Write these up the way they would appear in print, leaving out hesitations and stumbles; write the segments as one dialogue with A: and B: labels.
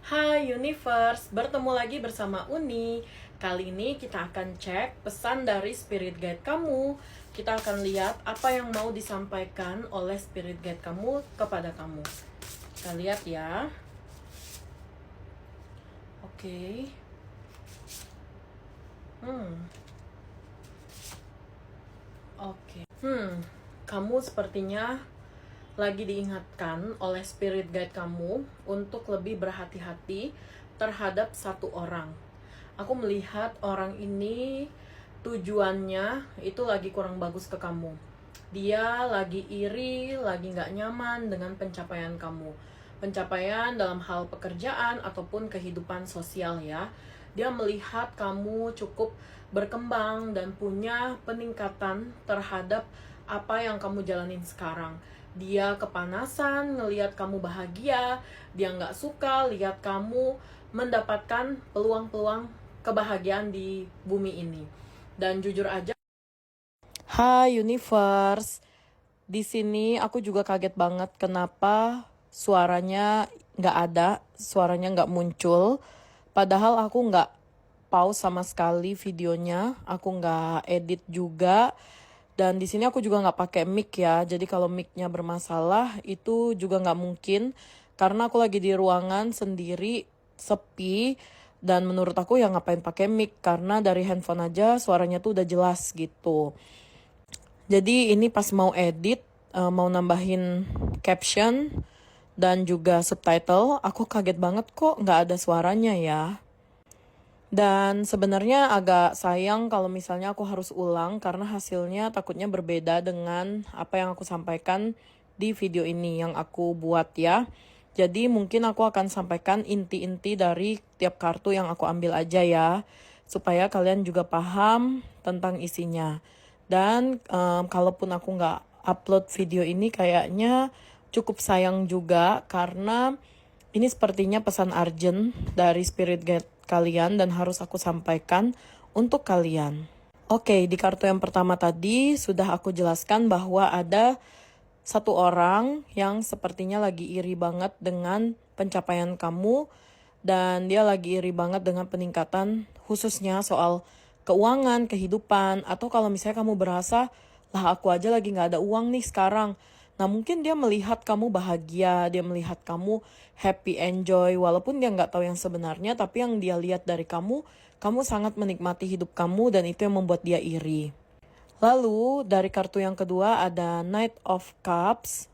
A: Hai Universe, bertemu lagi bersama Uni. Kali ini kita akan cek pesan dari Spirit Guide kamu. Kita akan lihat apa yang mau disampaikan oleh Spirit Guide kamu kepada kamu. Kita lihat ya. Oke. Oke. Kamu sepertinya lagi diingatkan oleh Spirit Guide kamu untuk lebih berhati-hati terhadap satu orang. Aku melihat orang ini tujuannya itu lagi kurang bagus ke kamu. Dia lagi iri, lagi nggak nyaman dengan pencapaian kamu. Pencapaian dalam hal pekerjaan ataupun kehidupan sosial ya. Dia melihat kamu cukup berkembang dan punya peningkatan terhadap apa yang kamu jalanin sekarang. Dia kepanasan ngelihat kamu bahagia, dia nggak suka lihat kamu mendapatkan peluang-peluang kebahagiaan di bumi ini. Dan jujur aja, Hai Universe, di sini aku juga kaget banget kenapa suaranya nggak ada, suaranya nggak muncul. Padahal aku nggak pause sama sekali videonya, aku nggak edit juga. Dan di sini aku juga nggak pakai mic ya, jadi kalau micnya bermasalah itu juga nggak mungkin. Karena aku lagi di ruangan sendiri, sepi, dan menurut aku ya ngapain pakai mic, karena dari handphone aja suaranya tuh udah jelas gitu. Jadi ini pas mau edit, mau nambahin caption dan juga subtitle, aku kaget banget kok nggak ada suaranya ya. Dan sebenarnya agak sayang kalau misalnya aku harus ulang karena hasilnya takutnya berbeda dengan apa yang aku sampaikan di video ini yang aku buat ya. Jadi mungkin aku akan sampaikan inti-inti dari tiap kartu yang aku ambil aja ya, supaya kalian juga paham tentang isinya. Dan kalaupun aku nggak upload video ini kayaknya cukup sayang juga karena ini sepertinya pesan urgent dari Spirit Guide kalian dan harus aku sampaikan untuk kalian. Oke, di kartu yang pertama tadi sudah aku jelaskan bahwa ada satu orang yang sepertinya lagi iri banget dengan pencapaian kamu dan dia lagi iri banget dengan peningkatan khususnya soal keuangan, kehidupan, atau kalau misalnya kamu berasa, lah aku aja lagi gak ada uang nih sekarang. Nah mungkin dia melihat kamu bahagia, dia melihat kamu happy, enjoy, walaupun dia gak tahu yang sebenarnya, tapi yang dia lihat dari kamu sangat menikmati hidup kamu dan itu yang membuat dia iri. Lalu dari kartu yang kedua ada Knight of Cups.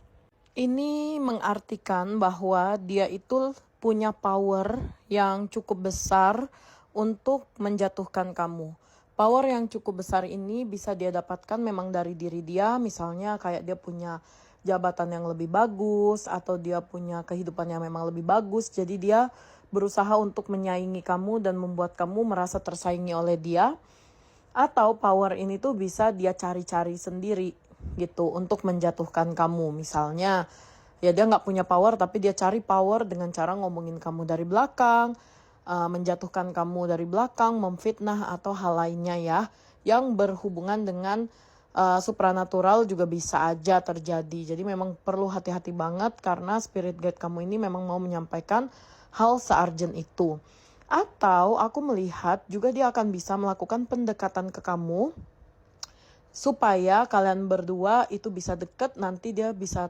A: Ini mengartikan bahwa dia itu punya power yang cukup besar untuk menjatuhkan kamu. Power yang cukup besar ini bisa dia dapatkan memang dari diri dia, misalnya kayak dia punya jabatan yang lebih bagus atau dia punya kehidupan yang memang lebih bagus. Jadi dia berusaha untuk menyaingi kamu dan membuat kamu merasa tersaingi oleh dia. Atau power ini tuh bisa dia cari-cari sendiri gitu untuk menjatuhkan kamu. Misalnya ya dia nggak punya power tapi dia cari power dengan cara ngomongin kamu dari belakang, menjatuhkan kamu dari belakang, memfitnah atau hal lainnya ya yang berhubungan dengan supranatural juga bisa aja terjadi. Jadi memang perlu hati-hati banget karena spirit guide kamu ini memang mau menyampaikan hal se-urgent itu. Atau aku melihat juga dia akan bisa melakukan pendekatan ke kamu supaya kalian berdua itu bisa deket, nanti dia bisa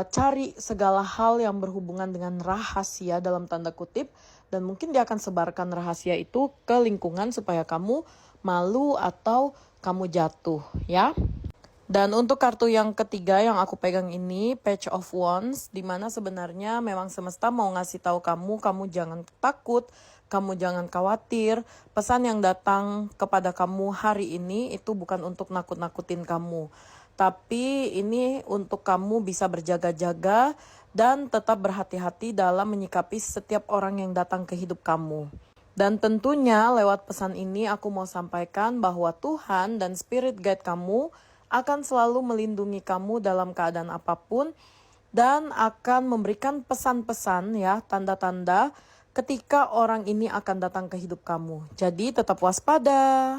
A: cari segala hal yang berhubungan dengan rahasia dalam tanda kutip, dan mungkin dia akan sebarkan rahasia itu ke lingkungan supaya kamu malu atau kamu jatuh ya. Dan untuk kartu yang ketiga yang aku pegang ini, Page of Wands, dimana sebenarnya memang semesta mau ngasih tahu kamu jangan takut, kamu jangan khawatir. Pesan yang datang kepada kamu hari ini itu bukan untuk nakut-nakutin kamu. Tapi ini untuk kamu bisa berjaga-jaga dan tetap berhati-hati dalam menyikapi setiap orang yang datang ke hidup kamu. Dan tentunya lewat pesan ini aku mau sampaikan bahwa Tuhan dan Spirit Guide kamu akan selalu melindungi kamu dalam keadaan apapun dan akan memberikan pesan-pesan ya, tanda-tanda ketika orang ini akan datang ke hidup kamu. Jadi tetap waspada.